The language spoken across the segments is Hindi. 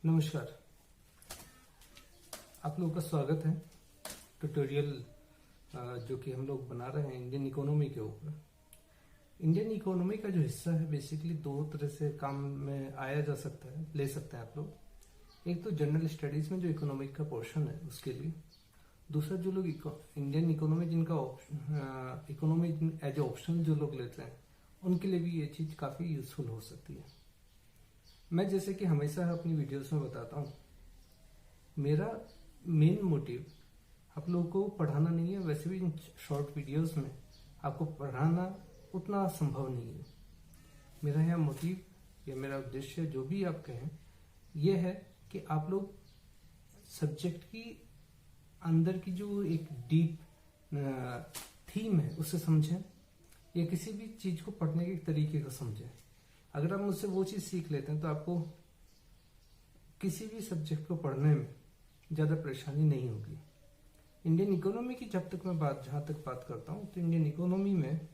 नमस्कार। आप लोगों का स्वागत है ट्यूटोरियल जो कि हम लोग बना रहे हैं इंडियन इकोनॉमी के ऊपर। इंडियन इकोनॉमी का जो हिस्सा है बेसिकली दो तरह से काम में आया जा सकता है, ले सकते हैं आप लोग। एक तो जनरल स्टडीज में जो इकोनॉमिक का पोर्शन है उसके लिए, दूसरा जो लोग इंडियन इकोनॉमी जिनका इकोनॉमी एज ऑप्शनल जो लोग लेते हैं उनके लिए भी ये चीज काफी यूजफुल हो सकती है। मैं जैसे कि हमेशा अपनी वीडियोस में बताता हूँ, मेरा मेन मोटिव आप लोगों को पढ़ाना नहीं है। वैसे भी इन शॉर्ट वीडियोस में आपको पढ़ाना उतना संभव नहीं है। मेरा यह मोटिव या मेरा उद्देश्य जो भी आप कहें ये है कि आप लोग सब्जेक्ट की अंदर की जो एक डीप थीम है उसे समझें, या किसी भी चीज को पढ़ने के तरीके को समझें। अगर आप मुझसे वो चीज सीख लेते हैं तो आपको किसी भी सब्जेक्ट को पढ़ने में ज्यादा परेशानी नहीं होगी। इंडियन इकोनॉमी की जब तक मैं जहां तक बात करता हूं तो इंडियन इकोनॉमी में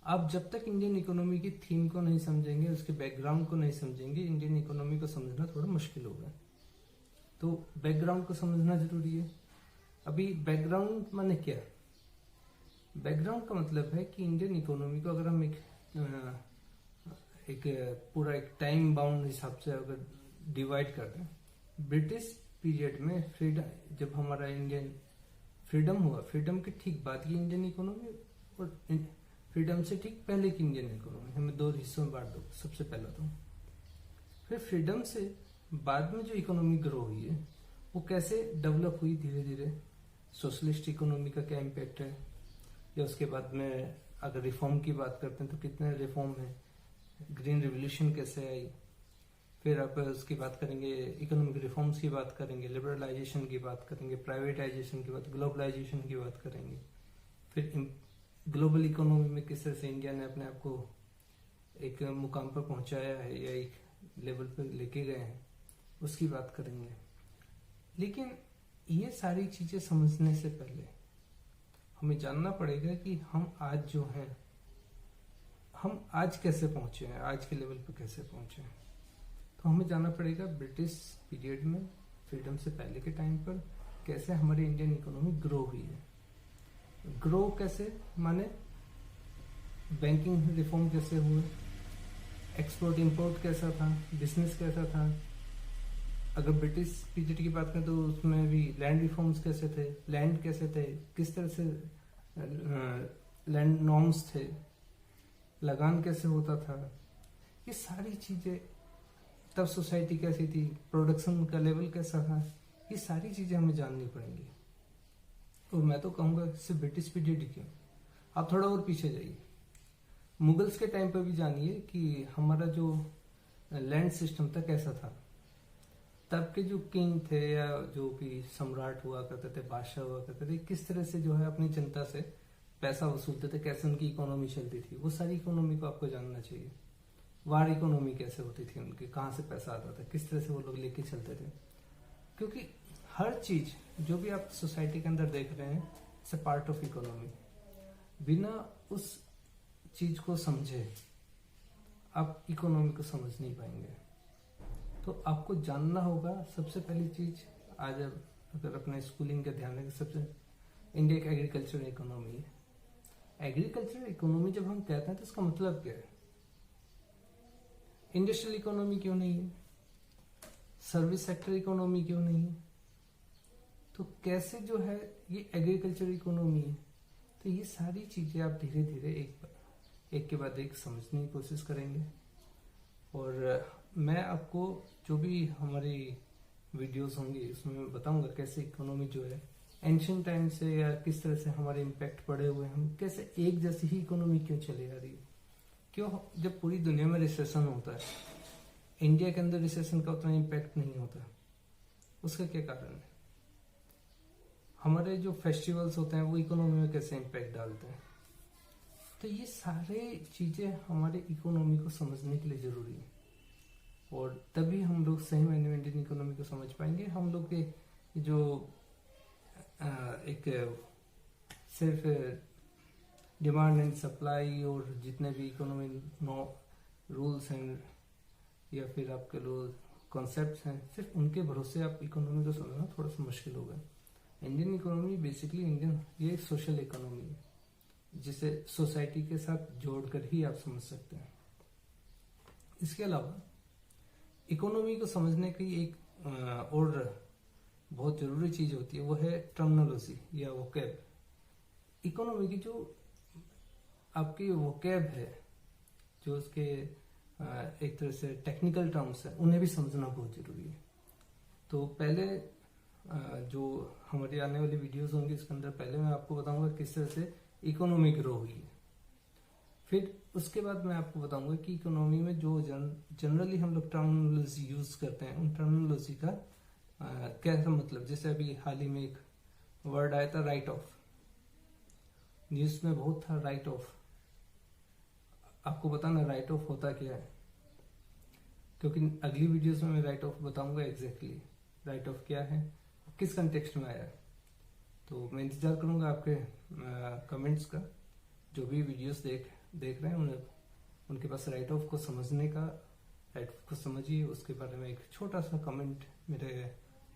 आप जब तक इंडियन इकोनॉमी की थीम को नहीं समझेंगे, उसके बैकग्राउंड को नहीं समझेंगे, इंडियन इकोनॉमी को समझना थोड़ा मुश्किल होगा। तो बैकग्राउंड को समझना जरूरी है। अभी बैकग्राउंड माने क्या? बैकग्राउंड का मतलब है कि इंडियन इकोनॉमी को अगर हम एक पूरा एक टाइम बाउंड हिसाब से अगर डिवाइड कर दें, ब्रिटिश पीरियड में फ्रीडम, जब हमारा इंडियन फ्रीडम हुआ, फ्रीडम के ठीक बाद की इंडियन इकोनॉमी और फ्रीडम से ठीक पहले की इंडियन इकोनॉमी, हमें दो हिस्सों में बांट दो। सबसे पहला तो फिर फ्रीडम से बाद में जो इकोनॉमी ग्रो हुई है वो कैसे डेवलप हुई धीरे धीरे, सोशलिस्ट इकोनॉमी का क्या इम्पैक्ट है, या उसके बाद में अगर रिफॉर्म की बात करते हैं तो कितने रिफॉर्म है, ग्रीन रिवोल्यूशन कैसे आई, फिर आप उसकी बात करेंगे, इकोनॉमिक रिफॉर्म्स की बात करेंगे, लिबरलाइजेशन की बात करेंगे, प्राइवेटाइजेशन की बात, ग्लोबलाइजेशन की बात करेंगे, फिर ग्लोबल इकोनॉमी में किस तरह से इंडिया ने अपने आप को एक मुकाम पर पहुंचाया है या एक लेवल पर लेके गए हैं, उसकी बात करेंगे। लेकिन ये सारी चीजें समझने से पहले हमें जानना पड़ेगा कि हम आज जो हैं, हम आज कैसे पहुंचे हैं, आज के लेवल पर कैसे पहुंचे हैं। तो हमें जानना पड़ेगा ब्रिटिश पीरियड में, फ्रीडम से पहले के टाइम पर कैसे हमारी इंडियन इकोनॉमी ग्रो हुई है। ग्रो कैसे माने बैंकिंग रिफॉर्म कैसे हुए, एक्सपोर्ट इंपोर्ट कैसा था, बिजनेस कैसा था। अगर ब्रिटिश पीरियड की बात करें तो उसमें भी लैंड रिफॉर्म्स कैसे थे, लैंड कैसे थे, किस तरह से लैंड नॉर्म्स थे, लगान कैसे होता था, ये सारी चीजें, तब सोसाइटी कैसी थी, प्रोडक्शन का लेवल कैसा था, ये सारी चीजें हमें जाननी पड़ेंगी। और मैं तो कहूंगा सिर्फ ब्रिटिश पीरियड ही क्यों, आप थोड़ा और पीछे जाइए, मुगल्स के टाइम पर भी जानिए कि हमारा जो लैंड सिस्टम था कैसा था। तब के जो किंग थे या जो भी सम्राट हुआ करते थे, बादशाह हुआ करते थे, किस तरह से जो है अपनी जनता से पैसा वसूलते थे, कैसे उनकी इकोनॉमी चलती थी, वो सारी इकोनॉमी को आपको जानना चाहिए। वार इकोनॉमी कैसे होती थी उनकी, कहाँ से पैसा आता था, किस तरह से वो लोग लेके चलते थे। क्योंकि हर चीज जो भी आप सोसाइटी के अंदर देख रहे हैं it's a part of economy. बिना उस चीज को समझे आप इकोनॉमी को समझ नहीं पाएंगे। तो आपको जानना होगा सबसे पहली चीज, आज अगर अपने स्कूलिंग का ध्यान रखें, सबसे इंडिया एक एग्रीकल्चर इकोनॉमी है। एग्रीकल्चर इकोनॉमी जब हम कहते हैं तो इसका मतलब क्या है? इंडस्ट्रियल इकोनॉमी क्यों नहीं है, सर्विस सेक्टर इकोनॉमी क्यों नहीं है, तो कैसे जो है ये एग्रीकल्चर इकोनॉमी है। तो ये सारी चीजें आप धीरे धीरे एक के बाद एक समझने की कोशिश करेंगे। और मैं आपको जो भी हमारी वीडियोस होंगी उसमें मैं बताऊंगा कैसे इकोनॉमी जो है एंशियंट टाइम से या किस तरह से हमारे इम्पैक्ट पड़े हुए हैं, हम कैसे एक जैसी ही इकोनॉमी क्यों चली आ रही है। क्यों जब पूरी दुनिया में रिसेशन होता है, इंडिया के अंदर रिसेशन का उतना इम्पैक्ट नहीं होता, उसका क्या कारण है? हमारे जो फेस्टिवल्स होते हैं वो इकोनॉमी में कैसे इम्पैक्ट डालते हैं। तो ये सारे चीजें हमारे इकोनॉमी को समझने के लिए जरूरी है, और तभी हम लोग सही मायने में इंडियन इकोनॉमी को समझ पाएंगे। हम लोग के जो एक सिर्फ डिमांड एंड सप्लाई और जितने भी इकोनॉमी रूल्स एंड या फिर आपके लोग कॉन्सेप्ट्स हैं, सिर्फ उनके भरोसे आप इकोनॉमी को समझना थोड़ा सा मुश्किल होगा। इंडियन इकोनॉमी बेसिकली ये एक सोशल इकोनॉमी है, जिसे सोसाइटी के साथ जोड़कर ही आप समझ सकते हैं। इसके अलावा इकोनॉमी को समझने की एक और बहुत जरूरी चीज होती है, वो है टर्मिनोलॉजी या वोकैब। इकोनॉमी की जो आपकी वोकैब है, जो उसके एक तरह से टेक्निकल टर्म्स है, उन्हें भी समझना बहुत जरूरी है। तो पहले जो हमारी आने वाली वीडियोस होंगी इसके अंदर पहले मैं आपको बताऊंगा किस तरह से इकोनॉमी ग्रो हुई है। फिर उसके बाद मैं आपको बताऊंगा कि इकोनॉमी में जो जनरली हम लोग टर्मिनोलॉजी यूज करते हैं, उन टर्मिनोलॉजी का कैसा मतलब। जैसे अभी हाल ही में एक वर्ड आया था राइट ऑफ, न्यूज में बहुत था राइट ऑफ। आपको बताना राइट ऑफ होता क्या है, क्योंकि अगली वीडियोस में मैं राइट ऑफ बताऊंगा एग्जैक्टली राइट ऑफ क्या है, किस कंटेक्स्ट में आया है। तो मैं इंतजार करूंगा आपके कमेंट्स का। जो भी वीडियोस देख रहे हैं उनके पास राइट ऑफ को समझने का, राइट ऑफ को समझिए, उसके बारे में एक छोटा सा कमेंट मेरे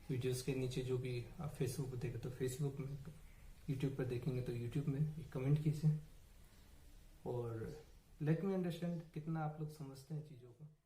वीडियोस के नीचे, जो भी आप फेसबुक पर देखें तो फेसबुक में, यूट्यूब पर देखेंगे तो यूट्यूब में एक कमेंट कीजिए और लेट मी अंडरस्टैंड कितना आप लोग समझते हैं चीज़ों को।